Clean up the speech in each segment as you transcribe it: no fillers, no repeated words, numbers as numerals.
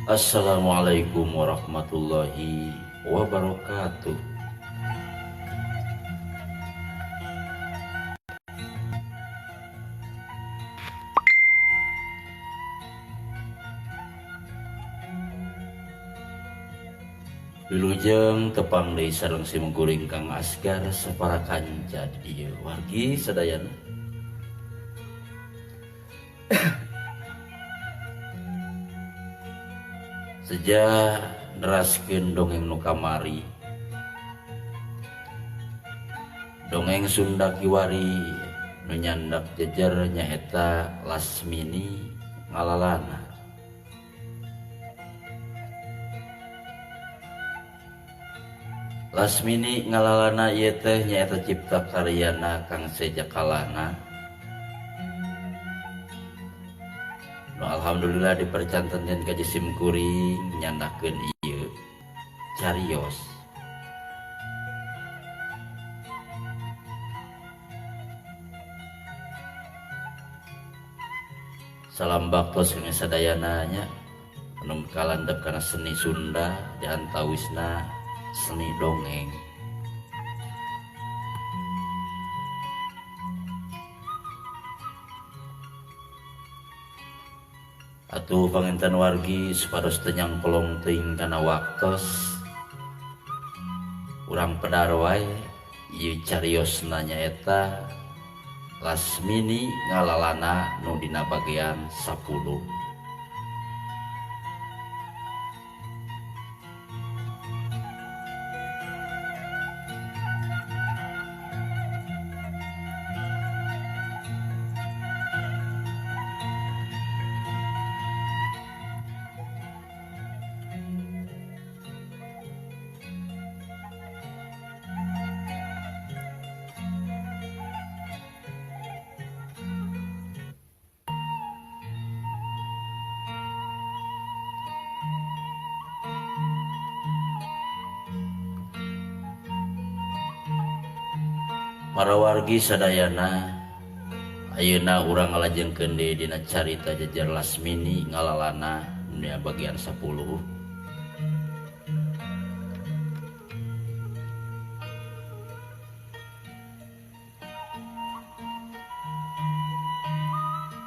Assalamualaikum warahmatullahi wabarakatuh. Wilujeng tepang deui sareng simengkuring Kang Asgar saparakan jadi dieu wargi sadayana. Seja neraskeun dongeng nu kamari. Dongeng Sunda Kiwari nu nyandak jejer nyaeta Lasmini Ngalalana. Lasmini Ngalalana ieu teh nyaeta cipta karyana Kang Sejakalana. Nu alhamdulillah dipercanten ka Jisim Kuring nyandakeun ieu carios. Salam baktos kang sadayana nya anu kalandep kana seni Sunda diantawisna seni dongeng. Atuh panginten wargi supados teu nyangkolong teuing kana waktos urang pedar wae ieu cariosna nyaeta Lasmini Ngalalana nu dina bagean 10. Para wargi sadayana, ayeuna urang ngalajengkeun deui dina carita jejer Lasmini Ngalalana dina bagian 10.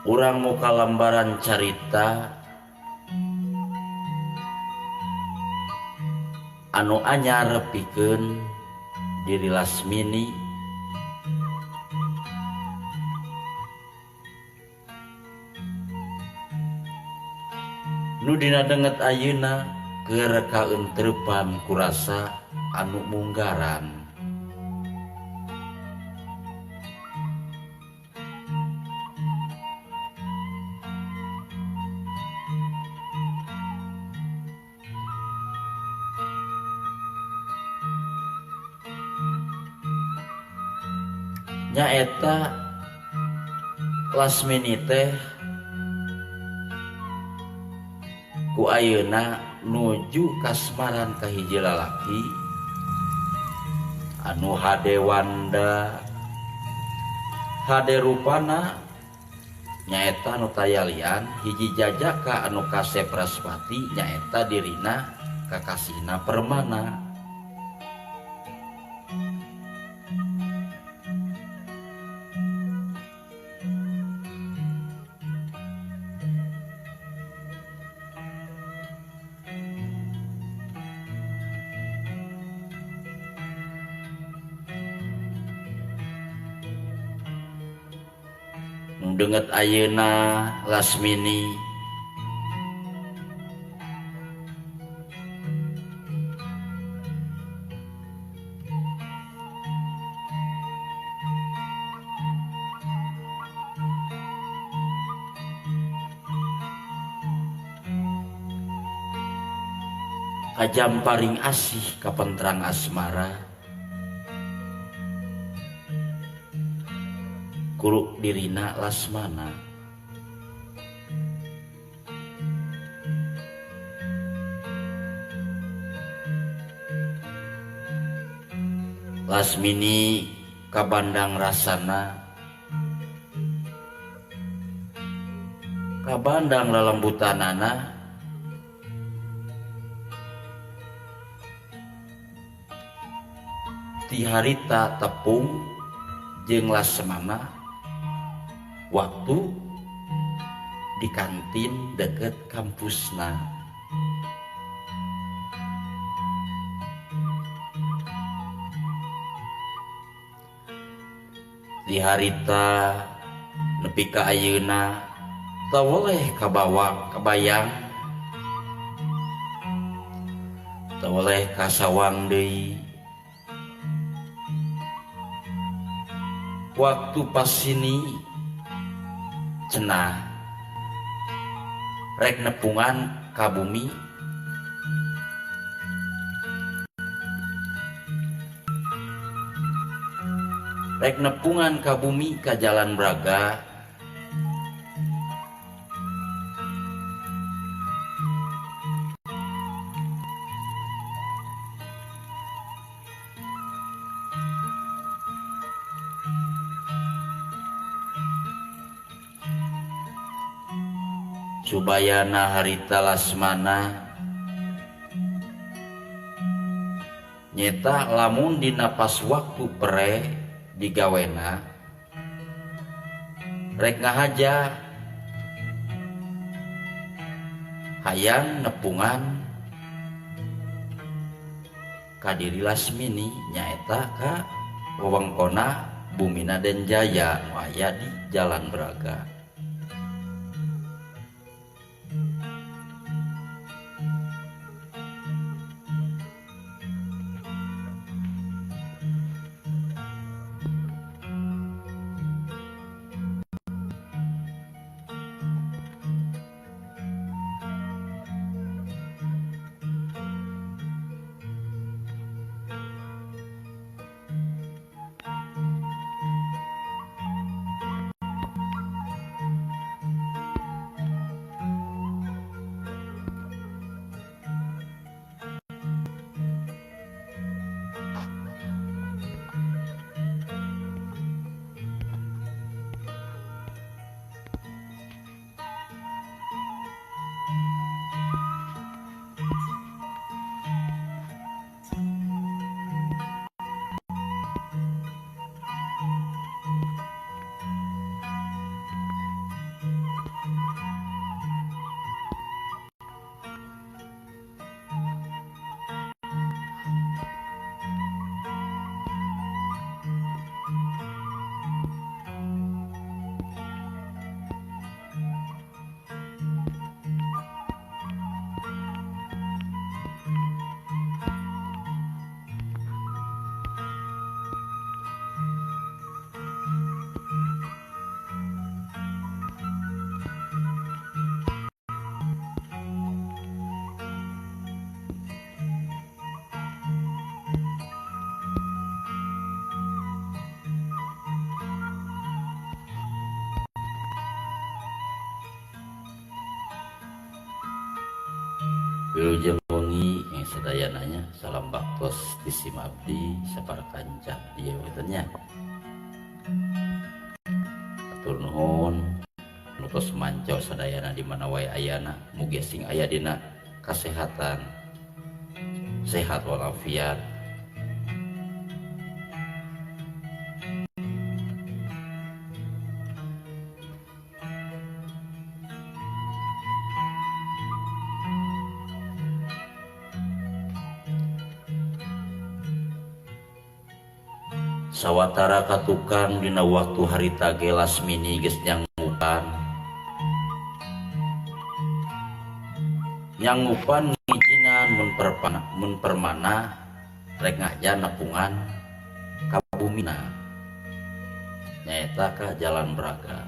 Urang muka lambaran carita anu anyar pikeun diri Lasmini nu dina denget ayeuna keur kaentrepan ku rasa anu munggaran. Nyaeta Lasmini teh ku ayeuna nuju kasmaran ka hiji lalaki anu hade wanda hade rupana nyaeta nu tayalian hiji jajaka anu kasep Raspati nyaeta dirina kakasihna Permana. Denget ayeuna Lasmini kajamparing asih kapentrang asmara kuruk dirina Lasmana. Lasmini kabandang rasana kabandang lalembutanana di harita tepung jeung Lasmana waktu di kantin deket kampusna. Di harita nepi ka ayeuna teu boleh kabawa kabayang, teu boleh kasawang deui. Waktu pas sini cenah rek nepungan ka bumi, rek nepungan ka bumi ka Jalan Braga. Subayana harita Lasmana nyeta lamun dina pas waktu pere digawena rek ngahaja hayang nepungan ka diri Lasmini nyaeta ka wewengkonna Bumina dan Jaya nu aya di Jalan Braga. Wilujeng wengi yang sedayananya salam baktos tisi abdi saparakanca dieu nya. Atur nuhun nutos manco sadayana di mana wae ayana mugi sing aya dina kasehatan sehat walafiat. Sawatara katukang dina waktu harita ge Lasmini geus nyangupan ngijinan mun permana rek ngaja nepungan ka Bumina nyaeta ka Jalan Braga.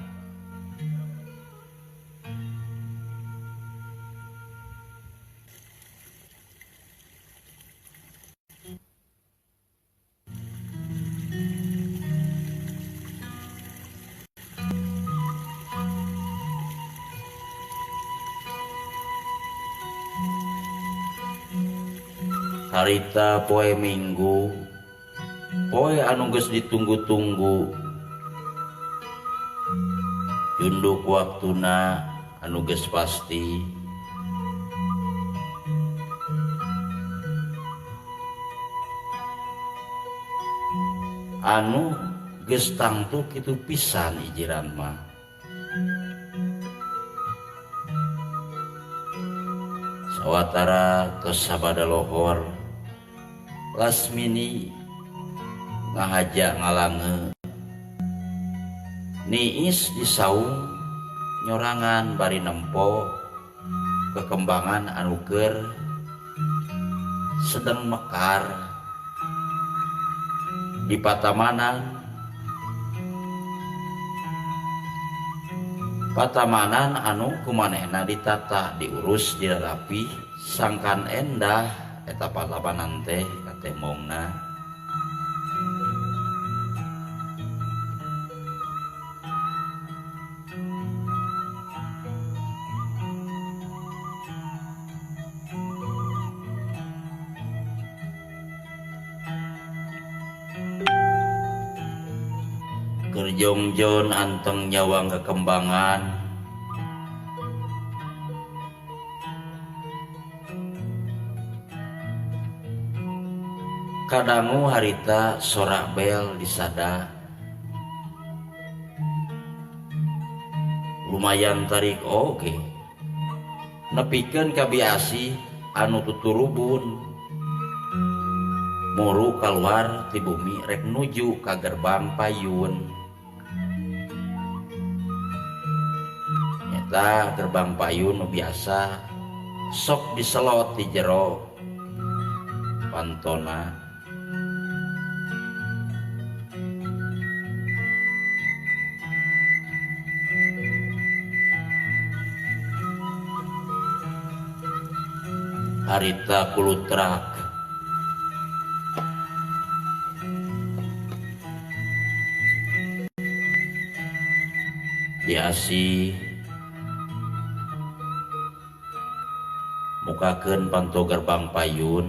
Harita poe Minggu, poe anu geus ditunggu-tunggu, junduk waktuna anu geus pasti. anu geus tangtu kitu pisan ijiran mah. Sawatara tos sabada lohor Lasmini ngahaja ngalange niis di saung nyorangan bari nempo kekembangan anu keur sedang mekar di patamanan anu kumanehna ditata diurus dirarapi sangkan endah eta patamanan teh katemongna. Kerjongjon anteng nyawang kekembangan kadangu harita sorak bel disada lumayan tarik oge nepikeun kabiasi anu tuturubun muru keluar ti bumi rek nuju ka gerbang payun. Nyata gerbang payun nu biasa sok diselot di jero pantona. Harita kulutrak biasi mukakeun panto gerbang payun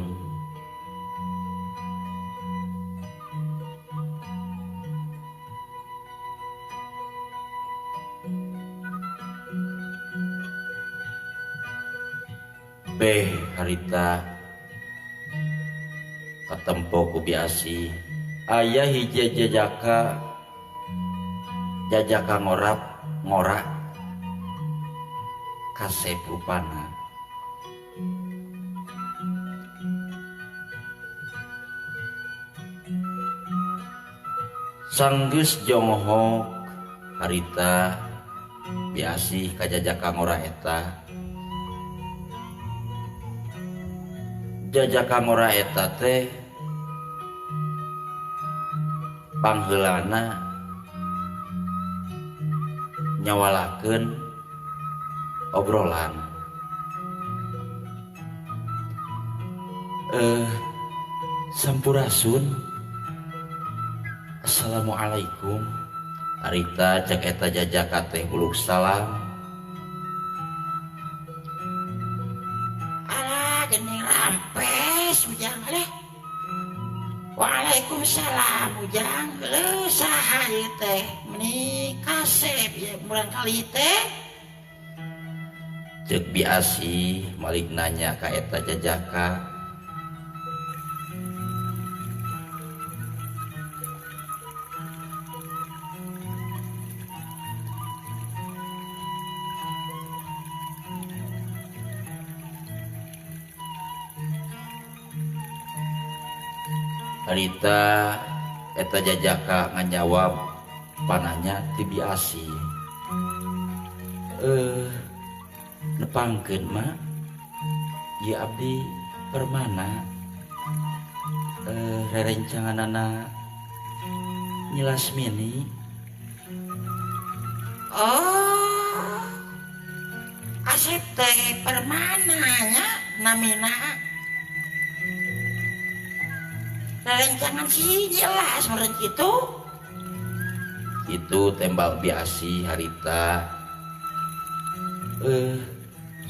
beh harita katempo ku biasi aya hiji jajaka ngorak kasep rupana. Sanggeus jonghok harita biasi kajajaka ngora eta. Jajaka ngora eta teh pangheulana nyawalakeun obrolan. Sampurasun. Assalamualaikum. Harita cek eta jajaka teh uluk salam. Alah geuning rampes ujang leh. Waalaikumsalam ujang. Saha ieu teh? Meni kasep ya murang kali teh. Cek biasi malik nanya ka eta jajaka. Harita eta jajaka ngajawab pananya ti biasi. Nepangkeun mah ieu abdi permana rerencanganana Nyi Lasmini. Oh, asep teh permananya namina. Rerencangan sih jelas meureun kitu. Itu tembak biasi harita.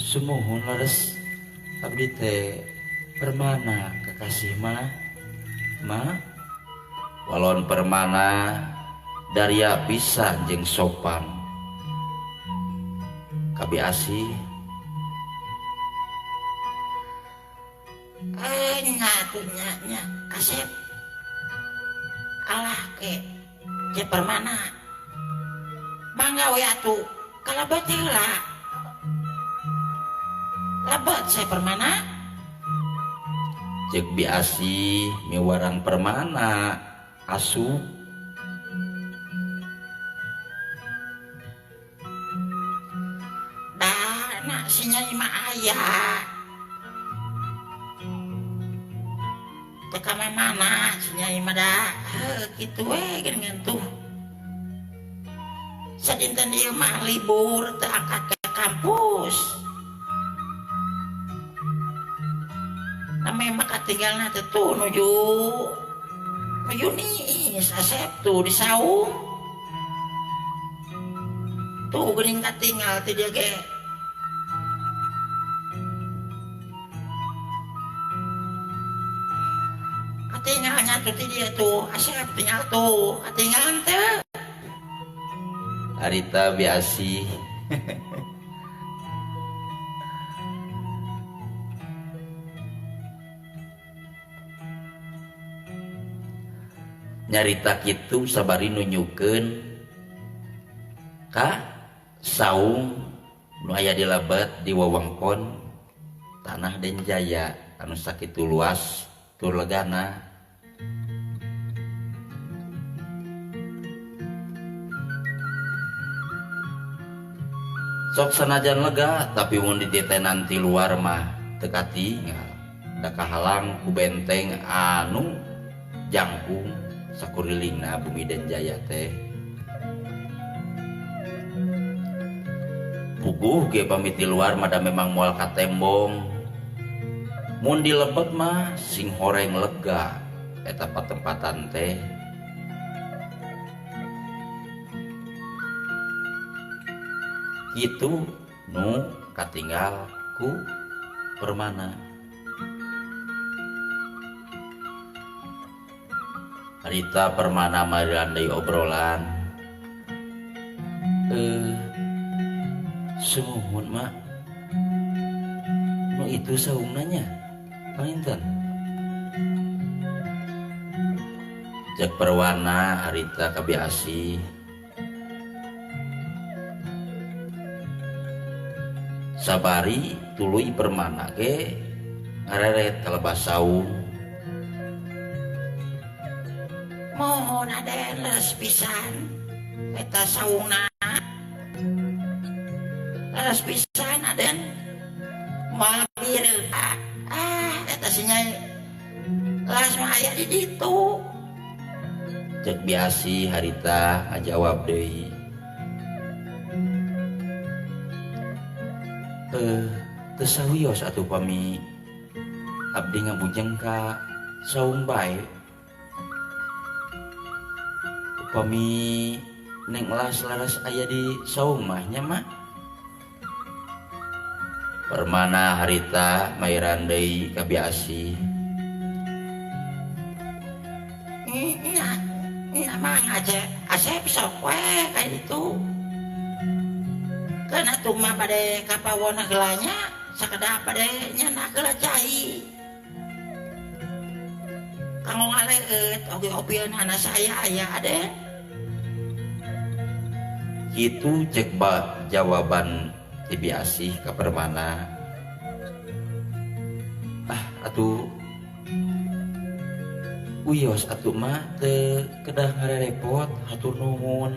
Sumuhun laras abdi teh permana kekasih mah. Walon permana daria pisan jeung sopan. Kabiasi Nya kasep. alah ke cek permana mangga we atuh kalebet heula lebet saya permana cek biasi miwarang permana asup dana si Nyai mah aya teka mana si Nyai mah dah gitu we dengan tuh sadinten ieu mah libur teu angkat ke kampus namanya mah katinggalna teh tuh nuju nih Asep tuh di saung tuh geuning katinggal teh dia ge katinggalnya tuh ti dia tuh Asep tinggal tuh katinggalan teh harita biasi nyarita kitu sabari nunjukeun ka saung nu aya di Lebet di wewengkon tanah Denjaya anu sakitu luas tur legana sok sanajan lega tapi mun dititenan ti luar mah teu katingal da kahalang ku benteng anu jangkung sakurilingna bumi Denjaya teh puguh ge pamit di luar mah da memang moal katembong mun di Lebet mah sing horeng lega eta patempatan teh kitu nu katinggal ku permana harita permana marandai obrolan sumuhun mak nu itu saungnanya panginten cek perwana harita kabiasi sabari tuluy permana ge ngareret kalebas saung mohon aden leres pisan eta saungna leres pisan aden moal bireun eta si Nyai leres mah aya di ditu cek biasi harita ngajawab deui teu sawios atuh pami abdi ngabujeng ka saung bae upami neng laras aya di saung mah nya mah permana harita mairan deui kabiasi nya mah ngajak Asep sok we ka ditu kana tuh mah bade kapawon heulanya sakedah bade nyana heula cai kanggo ngaleut oge opieun anak saya aya ade kitu cek jawaban ti biasi ka permana atuh uyos atuh mah teu kedah ngarerepot hatur nuhun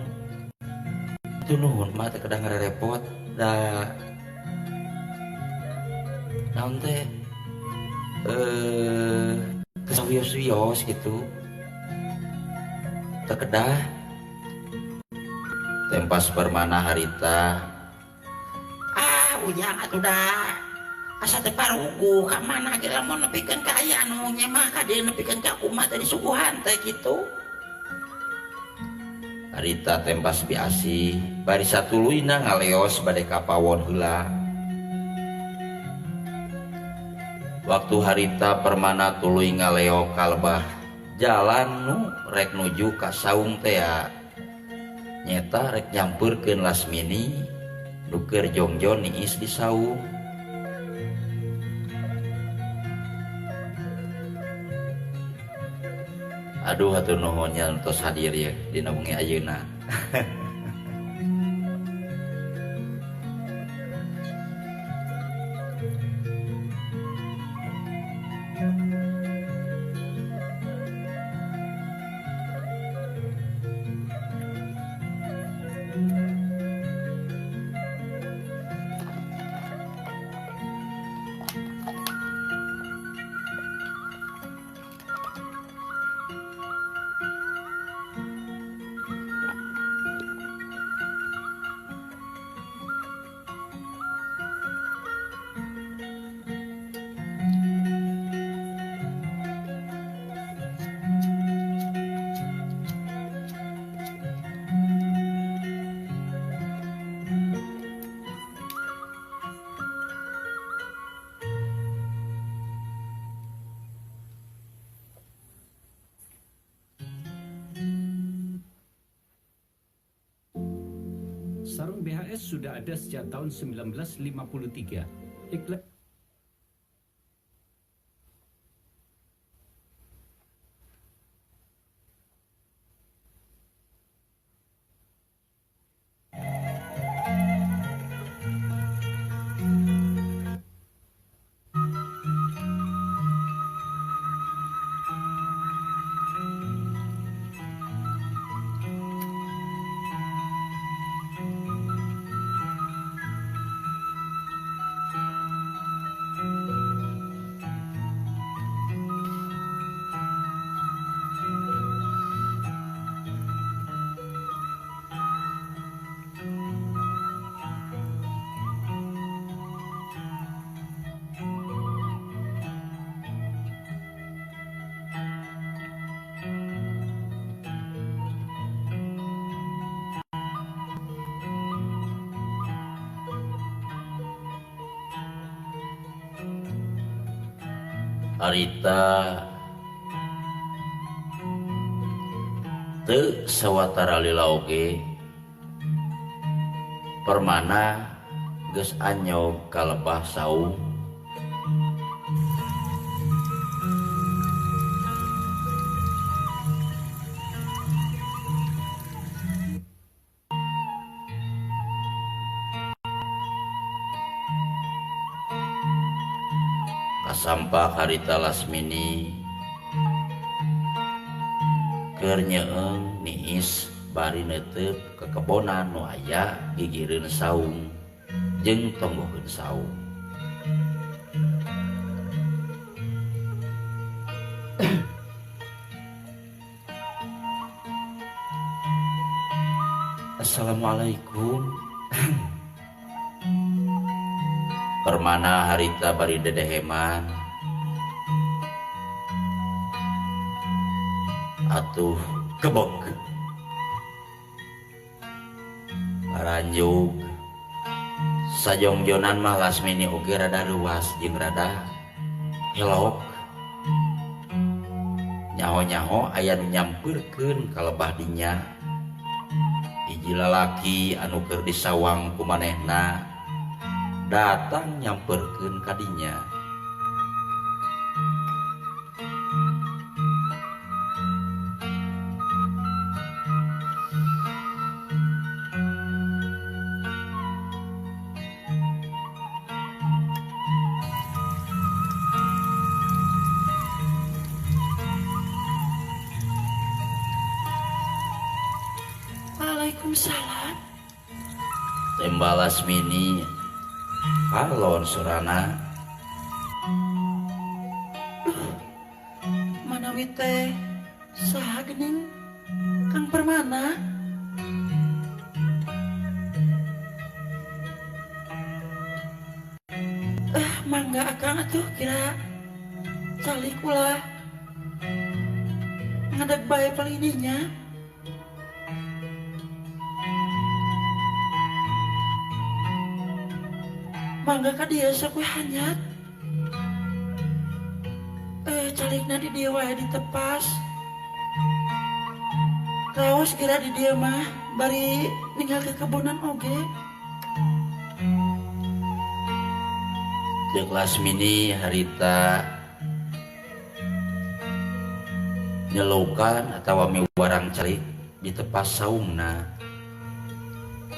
mah teu kedah ngarerepot da naon teh kesawios-wios gitu teu kedah tempas permana harita ujang atuh da asa teu parugu ka mana ge lamun nepikeun ka aya anu nya mah ka dieu nepikeun ka kumaha teh disuguhan teh kitu harita tempas biasi bari satuluyna ngaleos bade kapawon heula waktu harita permana tuluy ngaleo kalebah jalan nu rek nuju ka saung teh nyeta rek nyampeurkeun Lasmini nu keur jongjon niis di saung Aduh hatur nuhun nya tos hadir ya dina wengi ayeuna. Sarung BHS sudah ada sejak tahun 1953. Iklan Harita teu sawatara lila oge permana geus anyog kalebah saung kasampak harita Lasmini keur nyeeng niis bari neuteup ke kebonan nu aya gigireun saung jeung tonggoheun saung. Assalamualaikum. Permana harita bari dedeheman atuh kebek maranjug sajongjonan mah Lasmini oge rada luas jeung rada helok nyaho-nyaho aya nu nyampeurkeun kalebah dinya hiji lalaki anu keur disawang ku manehna datang nyamperkeun kadinya. Waalaikumsalam. Tembak Lasmini kalon surana Manawi teh saha geuning Kang Permana? Mangga akang atuh kira calik ulah ngadeg bae palidinya. Mangga ka dieu sok we hanyat. Calikna di dieu wae ditepas. Raos kira di dieu mah bari ninggal ke kebonan oge. Deuk Lasmini harita nyelukan atau miwarang calik di tepas saungna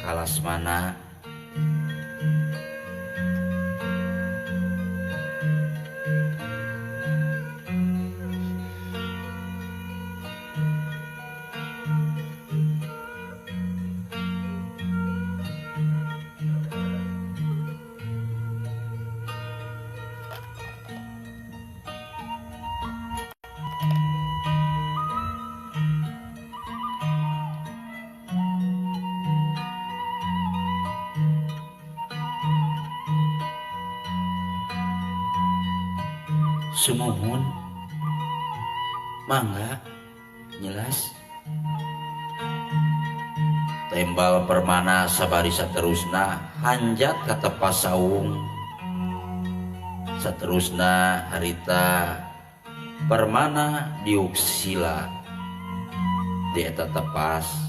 kalasmana sumuhun mangga nyelas tembal permana sabari saterusna hanjat ka tepas saung saterusna harita permana diuksila di eta tepas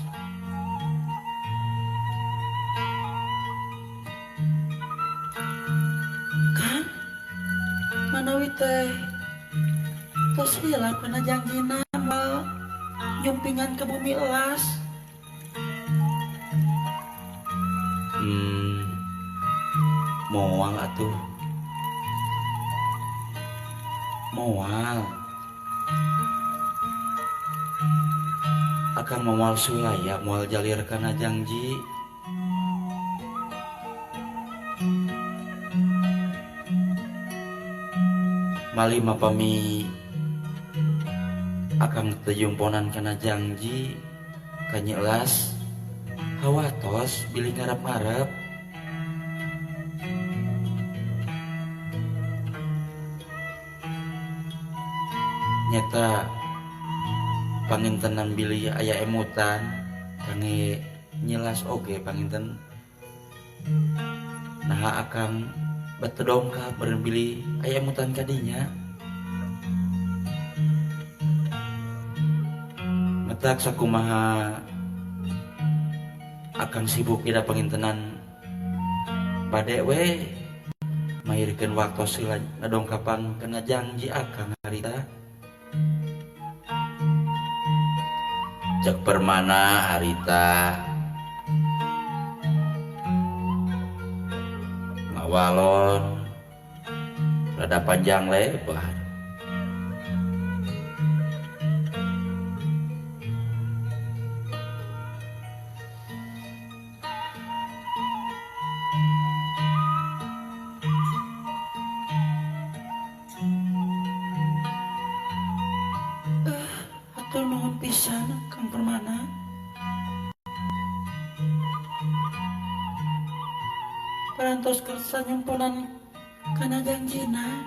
Kang manawi teh tos heula kana jangjina mal jumpingan ke bumi elas. moal atuh moal akan moal sulaya moal jalir kana janji mali mapami akan tejumponan kana janji kanyelas hawatos bilih ngarep-ngarep nyata pangintenan bilih aya emutan kangge nyelas oge panginten nah akang batu dongkap beren bilih aya emutan kadinya metak sakumaha akang sibuk ida pangintenan bade we mahirkeun waktu sila ngadongkapan kena janji akang harita cek permana harita ngawalon rada panjang lebar Hatur nuhun pisan Kang Permana. Parantos kersa nyumpunan kana janjina.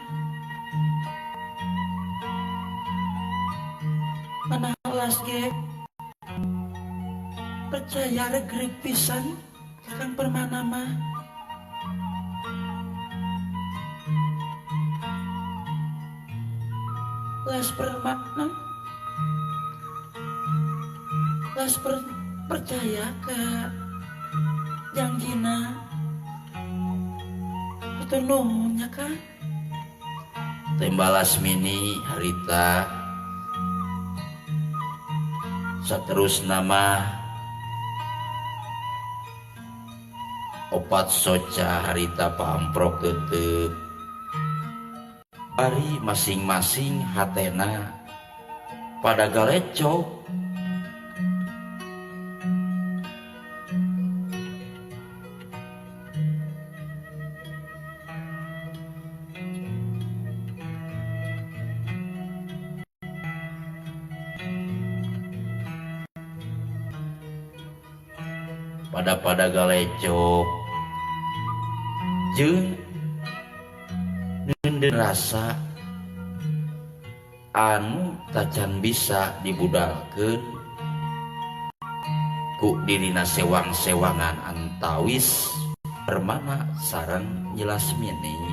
Mana alas ge percaya regreg pisan ka Kang Permana mah. Las bermakna las percaya ke janjina atau nuhunnya kan tembalas mini harita saterus nama opat soca harita pamprok tetep bari masing-masing hatena pada galecok pada galecok jeung neunden rasa anu tacan bisa dibudalkeun ku dirina sewang-sewangan antawis permana sareng Nyelasmini.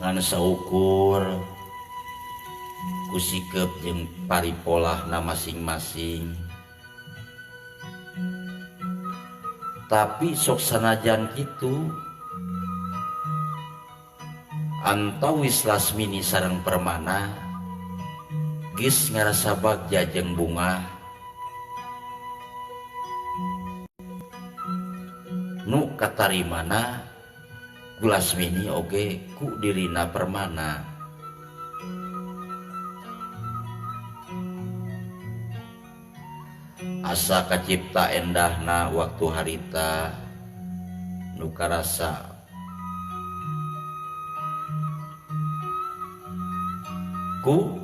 ngan saukur ku sikep jeung paripolahna masing-masing. Tapi sok sanajan kitu antawis Lasmini sareng Permana geus ngarasa bagja jeung bunga nu katarimana ku Lasmini oge ku dirina Permana. Asa kacipta endahna waktu harita nu karasa ku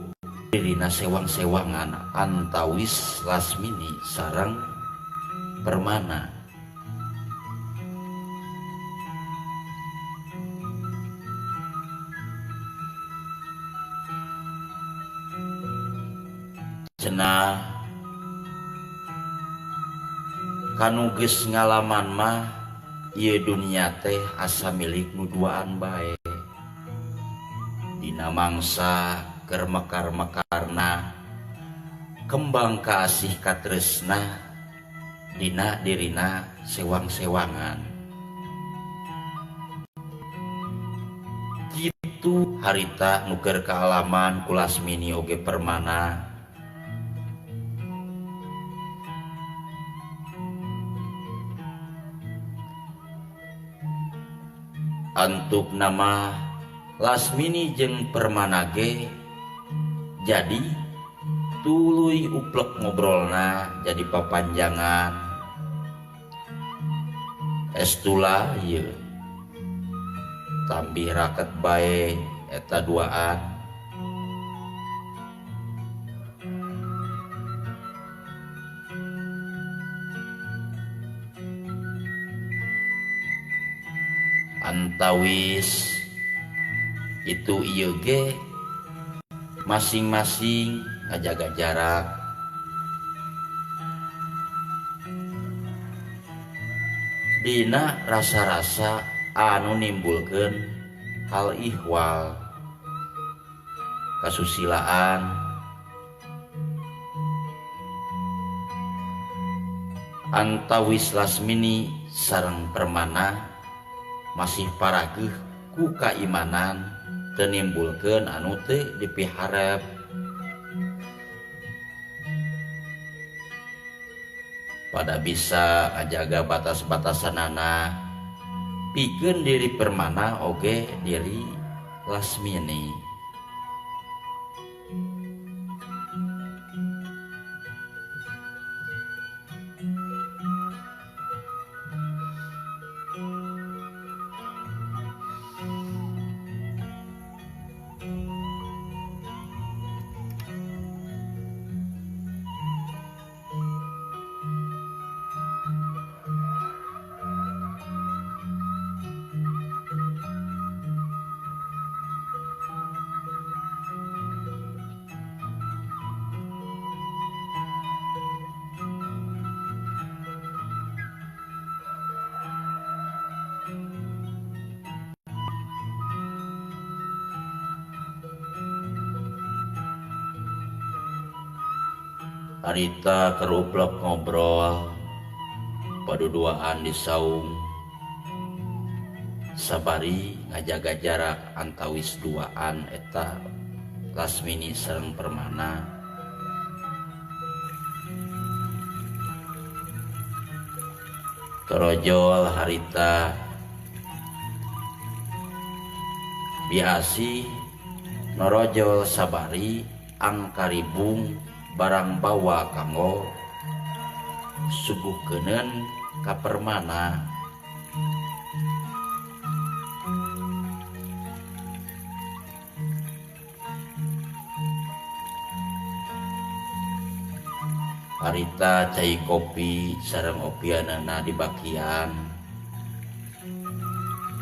dirina sewang-sewangan antawis Lasmini sareng Permana. Cenah kanu geus ngalaman mah ieu dunia teh asa milik nu duaan bae. Dina mangsa keur mekar-mekarna kembang kaasih katresna dina dirina sewang-sewangan. Kitu harita nu keur kaalaman ku Lasmini oge Permana. Antuk nama Lasmini jeung Permana ge jadi tuluy uplek ngobrolna jadi papanjangan. Estula ieu tambih raket bae eta duaan. Antawis itu ieu ge masing-masing ngajaga jarak. Dina rasa-rasa anu nimbulkeun hal ihwal, kasusilaan, antawis Lasmini sareng Permana masih parageuh ku kaimanan teu nimbulkeun anu teu dipiharep. Pada bisa ngajaga batas-batasanana pikeun diri Permana oge diri Lasmini. Harita keruplek ngobrol paduduaan di saung sabari ngajaga jarak antawis duaan eta Lasmini sareng Permana. Torojol harita biasi norojol sabari angkaribung barang bawa kanggo suguhkeuneun ka Permana. Harita cai kopi sareng opianana di bakian.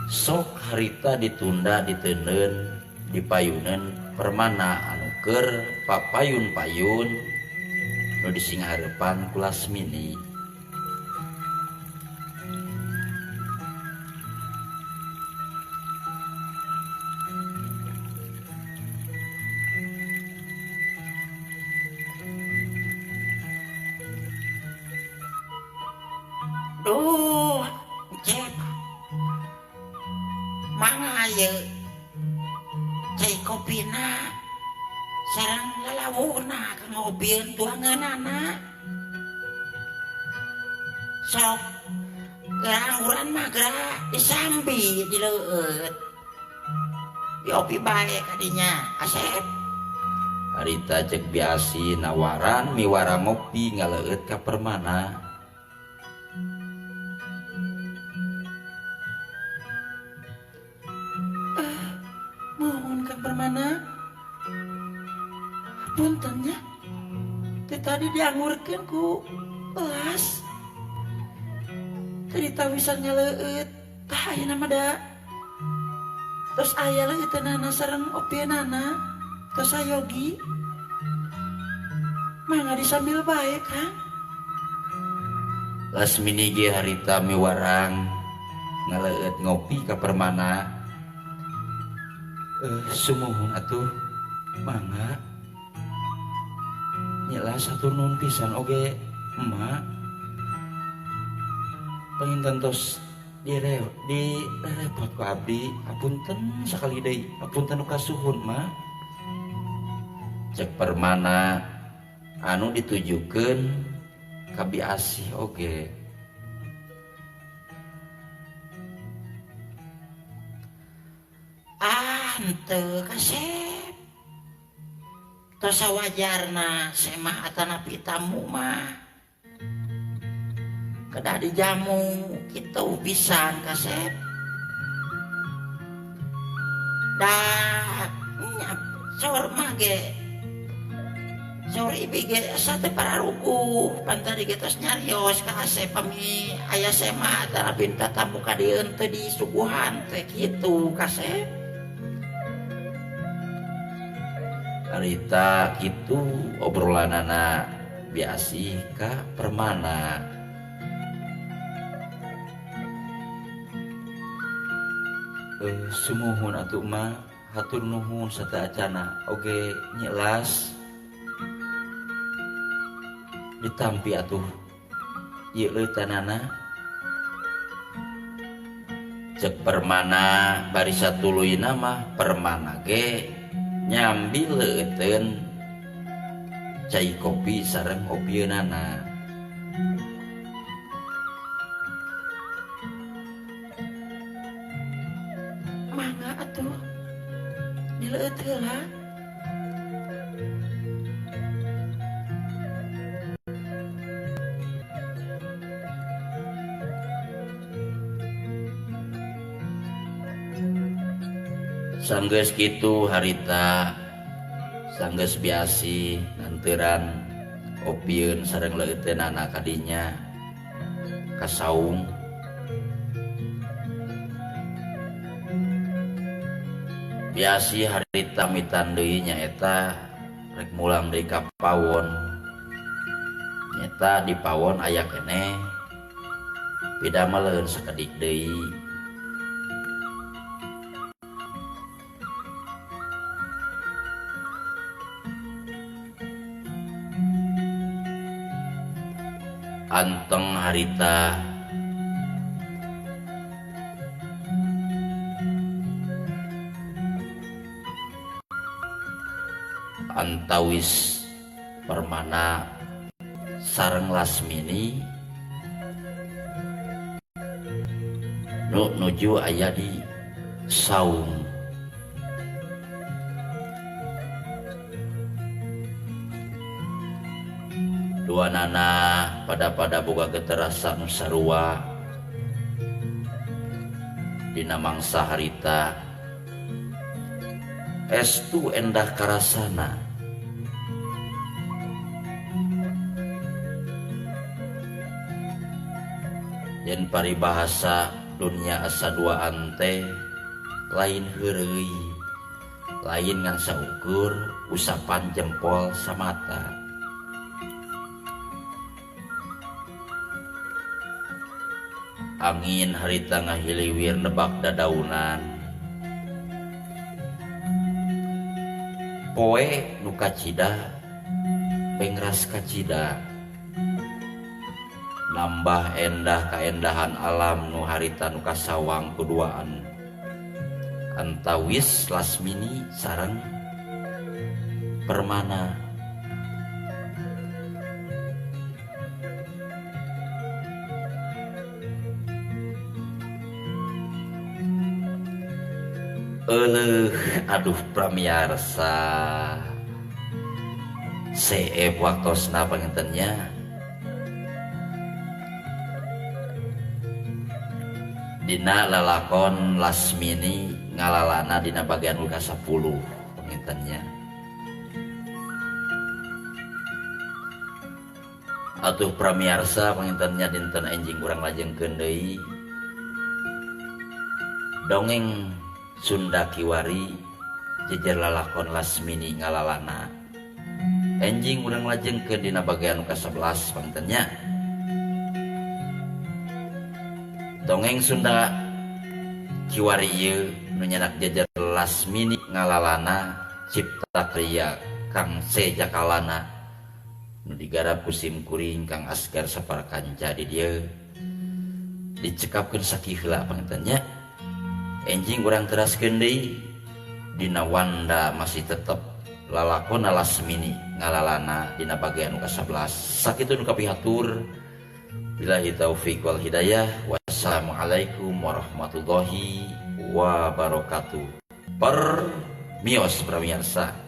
Sok harita ditunda diteuneun dipayuneun Permana anu keur papayun-payun nu disingharepan ku Lasmini. Duh, cek. Mangga ye. Cai kopina. Sarang lalawuna kang ngobieun tuangeunana. Sok gerang-uran mah gerak disambi dileueut. Diopi bae kadinya, Asep. Harita cek biasi nawaran miwara ngopi ngaleueut ka Permana. Mohon Kang Permana. Puntennya. Tadi diangurkeun ku elas. Tadi tawisan nyaleueut. Tah ayeuna mah da. Terus aya leuteunana sareng opieunana. Terus sayogi. Mangga disambil bae, Kang. Lasmini ge harita miwarang ngaleueut ngopi ka Permana. Sumuhun atuh. Mangga. Nyela satu nun pisan oge emak. Penginten tos direpot ku abdi. Apunten sakali deui. Apunten nu kasuhun mah. Cek Permana anu ditujukeun ka Biasih oge. Henteu Kasep. Tos sawajarna semah atanapi tamu mah. Kedah dijamu kitu pisan Kasep. Dah nyap sor mah ge. Sor ibi ge sate pararuguh pantari ge tos nyarios ka Kasep pami aya semah atanapi tamu ka dieu teu disuguhan teh kitu Kasep. Harita kitu obrolanana Biasih ka Permana. Sumuhun atuh mah, hatur nuhun sataacana oge nyelas. Ditampi atuh ieu leuteunana. Cek Permana bari satuluyna mah Permana ge nyambi leuteun cai kopi sareng opieunana. Mangga atuh dileueut heula. Sanggeus kitu harita sanggeus Biasih nanteuran opieun sareng leuteunana kadinya ka saung. Biasih harita mitan deui nyaeta rek mulang deui ka pawon. Nyata di pawon aya keneh pidameleun sakedik deui. Anteng harita antawis Permana sareng Lasmini nuju aya di saung. Duanana pada boga geterasa nu sarua dina mangsa harita estu endah karasana. Yen paribahasa dunia asa duaan teh lain heureuy, lain ngan saukur usapan jempol samata. Angin harita ngahiliwir nebak dadaunan. Poe nu kacida pengras kacida. nambah endah kaendahan alam nu harita nu kasawang kuduaan antawis Lasmini sareng Permana. Aduh pramiyarsa CF waktosna pangintennya dina lalakon Lasmini ngalalana dina bagian uka 10 pangintennya. Atuh pramiyarsa pangintennya dinten enjing urang lajengkeun deui dongeng Sunda Kiwari jejer lalakon Lasmini ngalalana enjing urang lajengkeun dina bagian uka 11 pangintennya. Dongeng Sunda Kiwari ieu nu nyanak jejer Lasmini ngalalana cipta kriya Kang C. Jakalana nu digarap ku Sim Kuring Kang Asgar Saparakanca di dieu dicekapkeun sakiheula pangintennya. Enjing urang teraskeun deui dina Wanda masih tetep lalakonna Lasmini ngalalana dina bagian nu ka-11 sakitu nu kapihatur. Billahi taufiq wal hidayah. Wassalamualaikum warahmatullahi wabarakatuh. Permios pramiyarsa.